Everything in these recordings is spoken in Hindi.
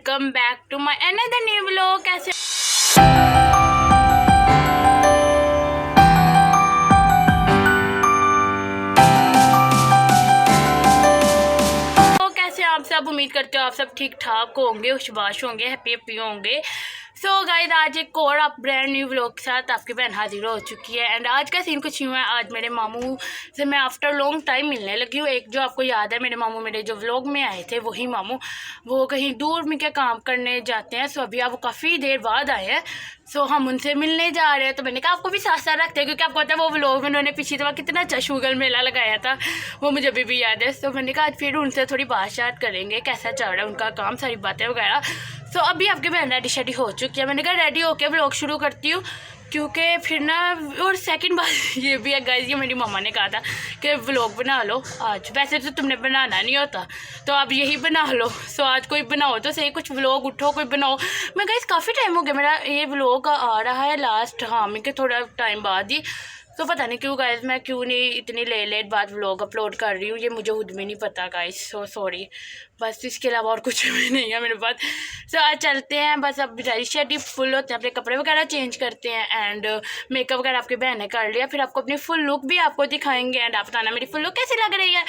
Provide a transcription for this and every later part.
Welcome back to my another new vlog. कैसे आप सब, उम्मीद करते हो आप सब ठीक ठाक होंगे, खुशबाश होंगे, हैप्पी हैप्पी होंगे। सो गाइस, आज एक और आप ब्रांड न्यू व्लॉग के साथ आपकी बहन हाजिर हो चुकी है। एंड आज का सीन कुछ यूँ है, आज मेरे मामू से मैं आफ्टर लॉन्ग टाइम मिलने लगी हूँ। एक जो आपको याद है, मेरे मामू मेरे जो व्लॉग में आए थे वही मामू, वो कहीं दूर में क्या काम करने जाते हैं। सो अभी आप वो काफ़ी देर बाद आए हैं। सो हम उनसे मिलने जा रहे हैं, तो मैंने कहा आपको भी साथ साथ रखते हैं, क्योंकि आपको पता है वो व्लॉग में उन्होंने पिछली दफ़ा कितना अच्छा शुगर मेला लगाया था, वो मुझे अभी भी याद है। तो मैंने कहा आज फिर उनसे थोड़ी बात करेंगे, कैसा चल रहा है उनका काम, सारी बातें वगैरह। सो अभी आपकी बहन रेडी शेडी हो चुकी है। मैंने कहा रेडी होके व्लॉग शुरू करती हूँ, क्योंकि फिर ना, और सेकंड बात ये भी है गाइस, ये मेरी मम्मा ने कहा था कि व्लॉग बना लो आज, वैसे तो तुमने बनाना नहीं होता तो अब यही बना लो। सो आज कोई बनाओ तो सही, कुछ व्लॉग उठो कोई बनाओ। मैं गाइस काफ़ी टाइम हो गया मेरा ये व्लॉग आ रहा है लास्ट, हाँ मैं के थोड़ा टाइम बाद ही। तो पता नहीं क्यों गाइस, मैं क्यों नहीं इतनी लेट बाद व्लॉग अपलोड कर रही हूँ, ये मुझे खुद भी नहीं पता गाइस। सो सॉरी, बस इसके अलावा और कुछ भी नहीं है मेरे पास। सो आज चलते हैं, बस अब रेडी शेडी फुल होते हैं, अपने कपड़े वगैरह चेंज करते हैं एंड मेकअप वगैरह आपकी बहन ने कर लिया। फिर आपको अपनी फुल लुक भी आपको दिखाएंगे एंड आप बताना मेरी फुल लुक कैसी लग रही है।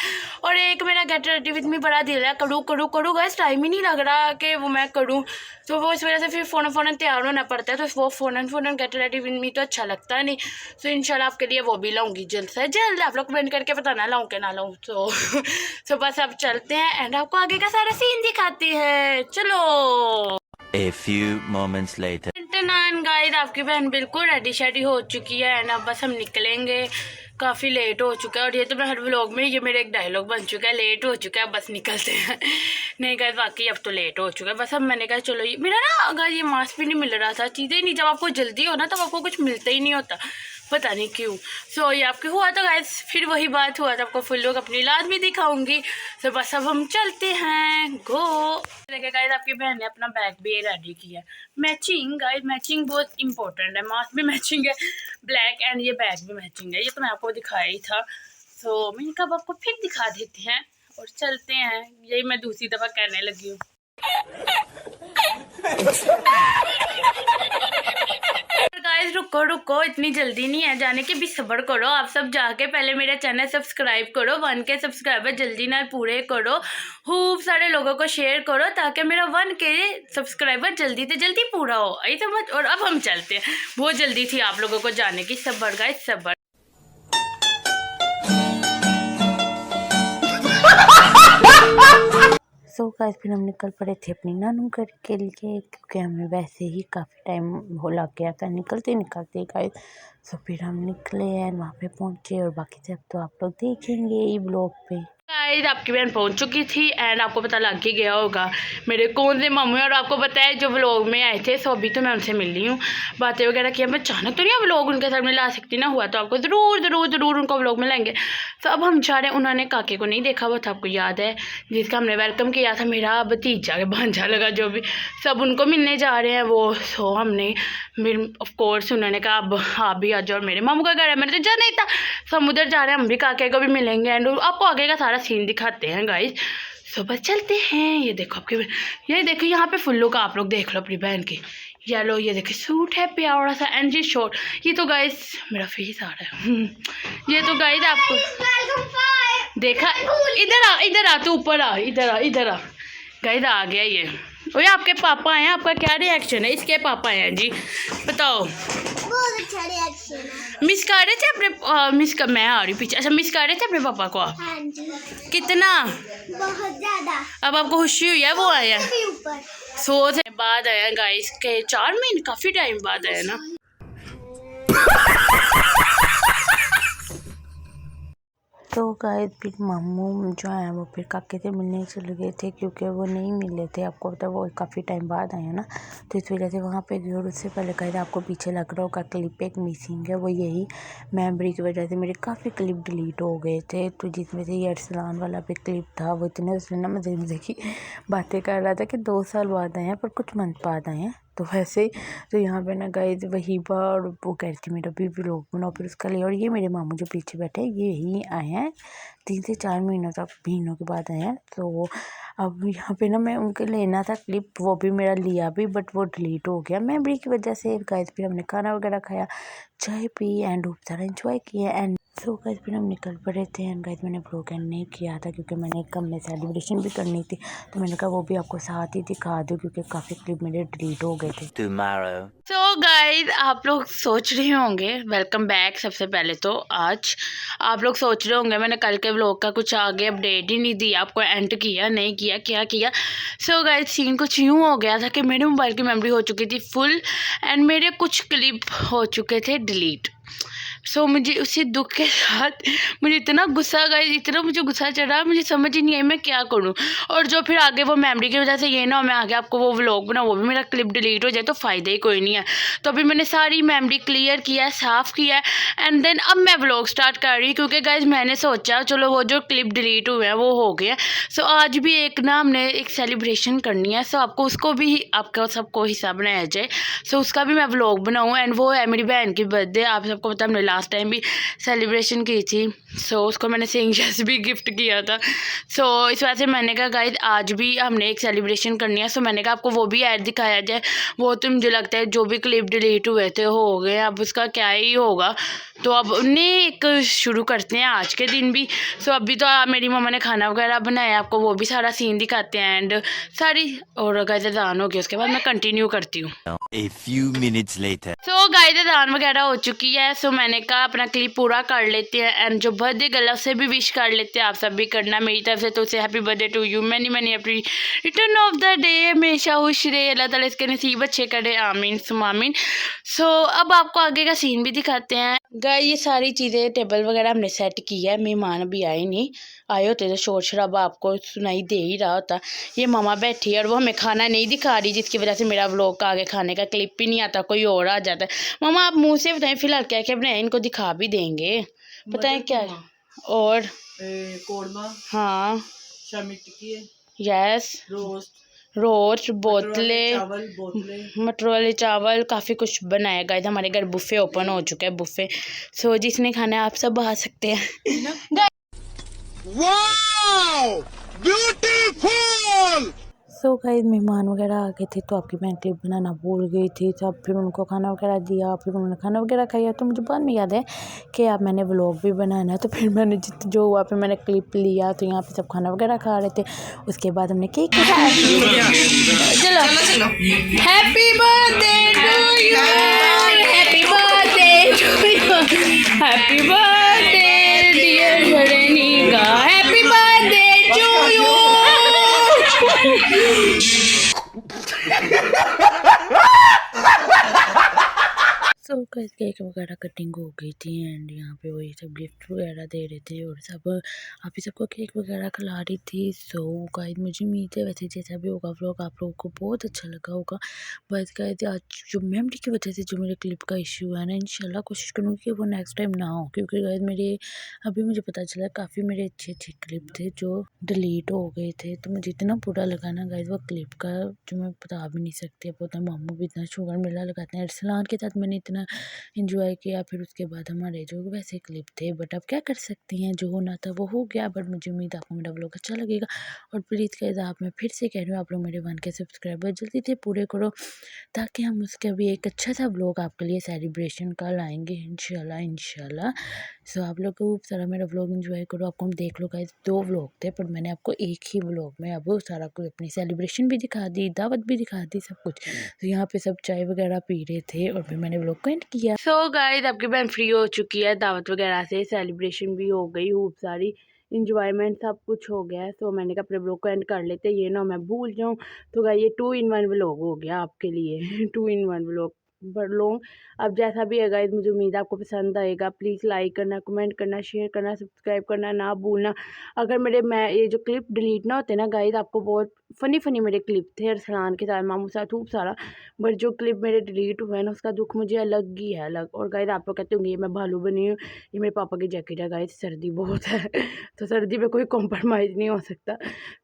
और एक मेरा गेट रेडी विद मी बड़ा दिल है, करूँ गाइस, टाइम ही नहीं लग रहा कि वो मैं करूँ। तो वो इस वजह से फिर फ़ौरन तैयार होना पड़ता है, तो वो फ़ौरन गेट रेडी विद मी तो अच्छा लगता नहीं। तो इंशाल्लाह आपके लिए वो भी लाऊंगी जल्द से जल्द, आप लोग कमेंट करके बताना लाऊं कि ना लाऊं। तो बस अब चलते हैं एंड आपको आगे का सारा सीन दिखाती है, चलो। A few moments later. Guys, आपकी बहन बिल्कुल रेडी शेडी हो चुकी है एंड अब बस हम निकलेंगे, काफ़ी लेट हो चुका है। और ये तो मैं हर व्लॉग में ये मेरा एक डायलॉग बन चुका है, लेट हो चुका है बस निकलते हैं। नहीं गाइस, वाकई अब तो लेट हो चुका है। बस अब मैंने कहा चलो, ये मेरा ना अगर ये मास्क भी नहीं मिल रहा था, चीज़ें नहीं, जब आपको जल्दी हो ना तब आपको कुछ मिलता ही नहीं होता, पता नहीं क्यों। सो ये आपके हुआ तो गाइस, फिर वही बात हुआ था, आपको फुल लोग अपनी लाद भी दिखाऊंगी। सो बस अब हम चलते हैं, गो। देखिए गाइस, आपकी बहन ने अपना बैग भी रेडी किया, मैचिंग गाइस, मैचिंग बहुत इंपॉर्टेंट है, मास्क भी मैचिंग है ब्लैक एंड ये बैग भी मैचिंग है, ये तो मैं आपको दिखाया ही था। सो मैंने कहा आपको फिर दिखा देते हैं और चलते हैं, यही मैं दूसरी दफ़ा कहने लगी हूँ। गाइस रुको, इतनी जल्दी नहीं है जाने की, भी सब्र करो। आप सब जाके पहले मेरा चैनल सब्सक्राइब करो, 1K सब्सक्राइबर जल्दी ना पूरे करो, खूब सारे लोगों को शेयर करो ताकि मेरा 1K सब्सक्राइबर जल्दी से जल्दी पूरा हो, आई समझ। और अब हम चलते हैं, बहुत जल्दी थी आप लोगों को जाने की, सब्र गाइस सब्र। सो गाइस, फिर हम निकल पड़े थे अपनी नानू घर के लिए, क्योंकि हमें वैसे ही काफ़ी टाइम हो लग गया था निकलते गाइस। सो फिर हम निकले हैं, वहाँ पे पहुँचे और बाकी सब तो आप लोग देखेंगे ये ब्लॉग पे। गाइस, आपकी बहन पहुंच चुकी थी एंड आपको पता लग ही गया होगा मेरे कौन से मामू हैं। और आपको पता है जो व्लॉग में आए थे, सो अभी तो मैं उनसे मिल रही हूँ, बातें वगैरह किया। मैं अचानक तो नहीं व्लॉग उनके साथ में ला सकती ना, हुआ तो आपको ज़रूर उनको व्लॉग में लाएंगे। तो अब हम जा रहे हैं, उन्होंने काके को नहीं देखा, वो था आपको याद है जिसका हमने वेलकम किया था, मेरा भतीजा के भांजा लगा जो भी, सब उनको मिलने जा रहे हैं वो। सो हमने ऑफकोर्स उन्होंने कहा अब आप भी आ जाओ, और मेरे मामू का घर है, मैंने तो जाना ही था। तो हम उधर जा रहे हैं, हम भी काके को भी मिलेंगे एंड आपको आगे का सारा सीन दिखाते हैं गाइस। सो बस चलते हैं। ये देखो आपके, ये देखो यहाँ पे फुल्लू का आप लोग देख लो अपनी बहन की, येलो, ये देखिए सूट है प्यारा सा एंड जी शॉर्ट। ये तो गाइस मेरा फेस आ रहा है। ये तो गाइस आपको देखा, इधर आ तू, ऊपर आ, इधर आ गाइस, आ गया ये। ओए आपके पापा हैं, आपका क्या रिएक्शन है? इसके पापा हैं जी, बताओ। बहुत अच्छा रिएक्शन है। मिस कर रहे थे अपने मैं आ रही पीछे, अच्छा मिस कर रहे थे अपने पापा को आप? हाँ जी, कितना? बहुत ज्यादा। अब आपको खुशी हुई है वो आया? ऊपर सो बाद आया गाइस के 4 महीने, काफी टाइम बाद आया ना। तो गाइस, फिर मामू जो है वो फिर काके से मिलने चले गए थे, क्योंकि वो नहीं मिले थे, आपको पता है वो काफ़ी टाइम बाद आए हैं ना, तो इस वजह से वहाँ पे गए। और उससे पहले गाइस, आपको पीछे लग रहा होगा क्लिप एक मिसिंग है, वो यही मेमोरी की वजह से मेरे काफ़ी क्लिप डिलीट हो गए थे। तो जिसमें से ये अरसलान वाला भी क्लिप था, वो इतने उसने ना मज़े की बातें कर रहा था कि 2 साल बाद आए हैं पर कुछ मंथ बाद आए हैं। तो वैसे तो यहाँ पे ना गाइस वहीबा और वो कह रही थी मेरा भी व्लॉग बनाओ फिर उसका लिए। और ये मेरे मामू जो पीछे बैठे ये यही आए हैं, 3 से 4 महीनों के बाद आए हैं। तो अब यहाँ पे ना मैं उनके लेना था क्लिप, वो भी मेरा लिया भी, बट वो डिलीट हो गया मेमोरी की वजह से। गाइस फिर हमने खाना वगैरह खाया, चाय पी एंड खूब सारा एंजॉय किया। एंड सो गाइस फिर हम निकल पड़े थे। एंड गाइस मैंने ब्लॉग एंड नहीं किया था क्योंकि मैंने कम में सेलिब्रेशन भी करनी थी, तो मैंने कहा वो भी आपको साथ ही दिखा दूँ क्योंकि काफ़ी क्लिप मेरे डिलीट हो गए थे। Tomorrow. सो गाइज आप लोग सोच रहे होंगे, वेलकम बैक। सबसे पहले तो आज आप लोग सोच रहे होंगे मैंने कल के व्लॉग का कुछ आगे अपडेट ही नहीं दिया, आपको एंड किया नहीं किया, क्या किया। सो गाइज सीन कुछ यूँ हो गया था कि मेरे मोबाइल की मेमोरी हो चुकी थी फुल एंड मेरे कुछ क्लिप हो चुके थे डिलीट। सो मुझे उसी दुख के साथ मुझे इतना गुस्सा गया, इतना मुझे गुस्सा चढ़ा, मुझे समझ ही नहीं आई मैं क्या करूं। और जो फिर आगे वो मेमोरी की वजह से ये ना मैं आगे आपको वो व्लॉग बनाऊँ, वो भी मेरा क्लिप डिलीट हो जाए तो फ़ायदा ही कोई नहीं है। तो अभी मैंने सारी मेमोरी क्लियर किया है, साफ़ किया है एंड देन अब मैं व्लॉग स्टार्ट कर रही हूँ क्योंकि गाइज मैंने सोचा चलो वो जो क्लिप डिलीट हुए हैं वो हो गए। सो आज भी एक ना हमने एक सेलिब्रेशन करनी है, सो आपको उसको भी आपको सबको हिस्सा बनाया जाए। सो उसका भी मैं व्लॉग बनाऊँ एंड वो है मेरी बहन की बर्थडे। आप सबको पता हमने लास्ट टाइम भी सेलिब्रेशन की थी, सो उसको मैंने सिंगर्स भी गिफ्ट किया था। सो इस वजह से मैंने कहा गाइस आज भी हमने एक सेलिब्रेशन करनी है। सो मैंने कहा आपको वो भी ऐड दिखाया जाए। वो तो मुझे लगता है जो भी क्लिप डिलीट हुए थे हो गए, अब उसका क्या ही होगा। तो अब उन्हें एक शुरू करते हैं आज के दिन भी। सो अभी तो मेरी मम्मा ने खाना वगैरह बनाया, आपको वो भी सारा सीन दिखाते हैं एंड सारी और गाइस अज़ान हो गई, उसके बाद मैं कंटिन्यू करती हूँ। A few minutes later. So guys अज़ान वगैरह हो चुकी है। सो मैंने कहा अपना क्लिप पूरा कर लेते हैं एंड जो बर्थडे गर्ल उसे भी विश कर लेते हैं। आप सब भी करना मेरी तरफ से, तो उसे happy birthday to you, many many happy return of the day, हमेशा खुश रहे, अल्लाह ताला इसके नसीब अच्छे करे, आमीन सुम आमीन। सो अब आपको आगे का सीन भी दिखाते हैं। गाइस ये सारी चीज़ें टेबल वगैरह हमने सेट की है, मेहमान अभी आए नहीं, आए होते तो शोर शराबा आपको सुनाई दे ही रहा होता। ये मामा बैठी है और वो हमें खाना नहीं दिखा रही, जिसकी वजह से मेरा व्लॉग का आगे खाने का क्लिप ही नहीं आता, कोई और आ जाता है। मामा आप मुंह से बताएं फिलहाल क्या क्या बनाए, इनको दिखा भी देंगे, बताएं क्या। और कोरमा, हाँ शामी टिक्की है, यस रोस्ट बोतले, चावल बोतले, मटर वाले चावल, काफ़ी कुछ बनाया गाइस। हमारे घर बुफे ओपन हो चुका है, बुफे। सो जिसने खाना है आप सब आ सकते हैं। Wow! Beautiful! सो गाइस मेहमान वगैरह आ गए थे तो आपकी बहन क्लिप बनाना भूल गई थी, तब फिर उनको खाना वगैरह दिया, फिर उन्होंने खाना वगैरह खाया। तो मुझे बाद में याद है कि अब मैंने व्लॉग भी बनाना है, तो फिर मैंने जो हुआ फिर मैंने क्लिप लिया, तो यहाँ पे सब खाना वगैरह खा रहे थे। उसके बाद हमने केक खाया। चलो happy birthday to you, happy birthday to you, happy birthday dear Sharanika, happy birthday to you. So guys cake वगैरह कटिंग हो गई थी एंड यहाँ पे वही सब गिफ्ट वगैरह दे रहे थे और सब आप ही सबको केक वगैरह खिला रही थी। सो गाइस मुझे उम्मीद है वैसे जैसा भी होगा व्लॉग आप लोगों को बहुत अच्छा लगा होगा। बस गाइस आज जो मेमोरी की वजह से जो मेरे क्लिप का इशू है ना, इंशाल्लाह कोशिश करूँगी कि वो नेक्स्ट टाइम ना हो, क्योंकि गाइस मेरे अभी मुझे पता चला काफ़ी मेरे अच्छे अच्छे क्लिप थे जो डिलीट हो गए थे। तो मुझे इतना बुरा लगा ना गाइस वो क्लिप का, जो मैं बता भी नहीं सकती। अब होता मामू भी इतना शुगर मेला लगाते हैं, अरसलान के साथ मैंने इतना इंजॉय किया। फिर उसके बाद हमारे जो वैसे क्लिप थे, बट अब क्या कर सकती हैं, जो होना था वो हो गया। बट मुझे उम्मीद आपको मेरा व्लॉग अच्छा लगेगा और प्लीज़ गाइस आप, मैं फिर से कह रही हूँ, आप लोग मेरे 1K सब्सक्राइबर जल्दी से पूरे करो ताकि हम उसके भी एक अच्छा सा व्लॉग आपके लिए सेलिब्रेशन का लाएंगे इंशाल्लाह। सो आप लोग खूब सारा मेरा व्लॉग एंजॉय करो। आपको हम देख लो गाइस 2 व्लॉग थे, पर मैंने आपको एक ही व्लॉग में अब सारा कुछ अपनी सेलिब्रेशन भी दिखा दी, दावत भी दिखा दी, सब कुछ। तो यहाँ पे सब चाय वगैरह पी रहे थे और फिर मैंने व्लॉग को एंड किया। सो गाइस आपकी बहन फ्री हो चुकी है, दावत वगैरह से सेलिब्रेशन भी हो गई, खूब सारी इंजॉयमेंट सब कुछ हो गया है। तो मैंने कहा अपने व्लॉग को एंड कर लेते, ये ना मैं भूल जाऊँ। तो गाइस ये 2 in 1 व्लॉग हो गया आपके लिए 2 in 1 व्लॉग बट लॉन्ग। अब जैसा भी है गाइस मुझे उम्मीद है आपको पसंद आएगा। प्लीज़ लाइक करना, कमेंट करना, शेयर करना, सब्सक्राइब करना ना भूलना। अगर मैं ये जो क्लिप डिलीट ना होते ना गाइस, आपको बहुत फ़नी मेरे क्लिप थे अरसलान के साथ, मामू साथ खूब सारा, बट जो क्लिप मेरे डिलीट हुए हैं ना उसका दुख मुझे अलग ही है अलग। और गाइस आप लोग कहते होंगे ये मैं भालू बनी हूँ, ये मेरे पापा की जैकेट है गाइस, सर्दी बहुत है तो सर्दी में कोई कॉम्प्रोमाइज़ नहीं हो सकता।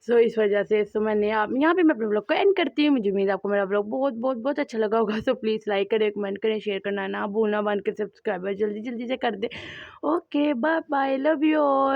सो इस वजह से मैंने आप यहाँ पे मैं अपने ब्लॉग को एंड करती हूँ। मुझे उम्मीद है आपको मेरा ब्लॉग बहुत अच्छा लगा होगा। सो प्लीज़ लाइक करें, कमेंट करें, शेयर करना ना भूलना, 1K सब्सक्राइबर जल्दी से कर दे। Okay bye bye, love you all.